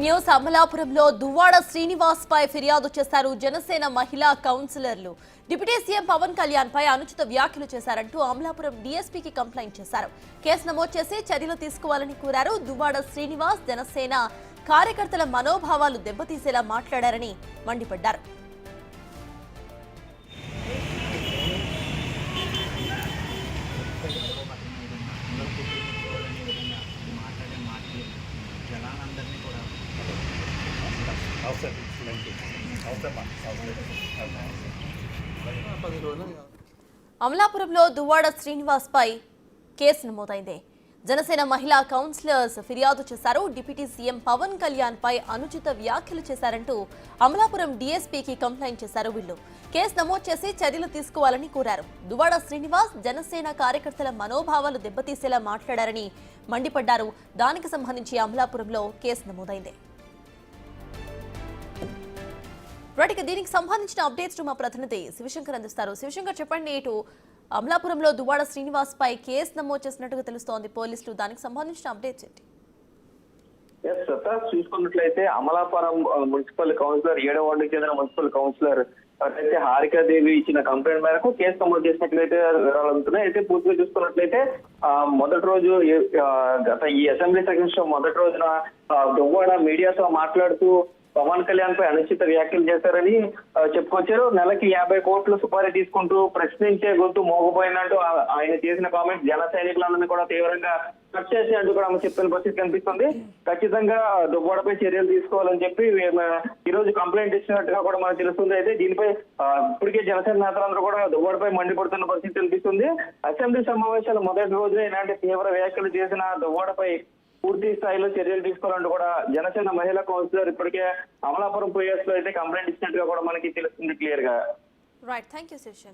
News అమలాపురంలో దువ్వాడ శ్రీనివాస్ పై ఫిర్యాదు చేశారు జనసేన మహిళా కౌన్సిలర్లు. డిప్యూటీ సీఎం పవన్ కళ్యాణ్ పై అనుచిత వ్యాఖ్యలు చేశారంటూ అమలాపురం డీఎస్పీకి కంప్లైంట్ చేశారు. కేసు నమోదు చేసి చర్యలు తీసుకోవాలని కోరారు. దువ్వాడ శ్రీనివాస్ జనసేన కార్యకర్తల మనోభావాలు దెబ్బతీసేలా మాట్లాడారని మండిపడ్డారు. అమలాపురంలో దువ్వాడ శ్రీనివాస్ పై కేసు నమోదైంది. జనసేన మహిళా కౌన్సిలర్స్ ఫిర్యాదు చేశారు. డిప్యూటీ సీఎం పవన్ కళ్యాణ్ పై అనుచిత వ్యాఖ్యలు చేశారంటూ అమలాపురం డీఎస్పీకి కంప్లైంట్ చేశారు. వీళ్ళు కేసు నమోదు చేసి చర్యలు తీసుకోవాలని కోరారు. దువ్వాడ శ్రీనివాస్ జనసేన కార్యకర్తల మనోభావాలు దెబ్బతీసేలా మాట్లాడారని మండిపడ్డారు. దానికి సంబంధించి అమలాపురంలో కేసు నమోదైంది. దీనికి సంబంధించిన అప్డేట్స్ మా ప్రతినిధి శివశంకర్ అందిస్తారు. శివశంకర్, చెప్పండి. ఇటు అమలాపురంలో దువ్వాడ శ్రీనివాస్ పై కేసు నమోదు చేసినట్టుగా తెలుస్తోంది పోలీసులు. దానికి సంబంధించిన అప్డేట్స్ ఏంటి? చూసుకున్నట్లయితే అమలాపురం మున్సిపల్ కౌన్సిలర్ 7వ వార్డుకు చెందిన మున్సిపల్ కౌన్సిలర్ అయితే హారికాదేవి ఇచ్చిన కంప్లైంట్ మేరకు కేసు నమోదు చేసినట్లయితే వివరాలు అందుతున్నాయి. అయితే పూర్తిగా చూసుకున్నట్లయితే మొదటి రోజు గత ఈ అసెంబ్లీ సెషన్ మొదటి రోజున దువ్వాడ మీడియాతో మాట్లాడుతూ పవన్ కళ్యాణ్ పై అనుచిత వ్యాఖ్యలు చేశారని చెప్పుకొచ్చారు. నెలకి 50 కోట్ల సుపారీ తీసుకుంటూ ప్రశ్నించే గొంతు మోగపోయిందంటూ ఆయన చేసిన కామెంట్స్ జన సైనికులందరినీ కూడా తీవ్రంగా కట్ చేసినట్టు కూడా ఆమె చెప్పిన పరిస్థితి కనిపిస్తుంది. ఖచ్చితంగా దువ్వాడపై చర్యలు తీసుకోవాలని చెప్పి ఈ రోజు కంప్లైంట్ ఇచ్చినట్టుగా కూడా మనకు తెలుస్తుంది. అయితే దీనిపై ఇప్పటికే జనసేన నేతలందరూ కూడా దువ్వాడపై మండిపడుతున్న పరిస్థితి కనిపిస్తుంది. అసెంబ్లీ సమావేశాల మొదటి రోజున ఇలాంటి తీవ్ర వ్యాఖ్యలు చేసిన దువ్వాడపై పూర్తి స్థాయిలో చర్యలు తీసుకోవాలంటూ కూడా జనసేన మహిళా కౌన్సిలర్ ఇప్పటికే అమలాపురం పోయేస్ లో అయితే కంప్లైంట్ ఇచ్చినట్టుగా కూడా మనకి తెలుస్తుంది క్లియర్ గా. Right, thank you Shivshankar.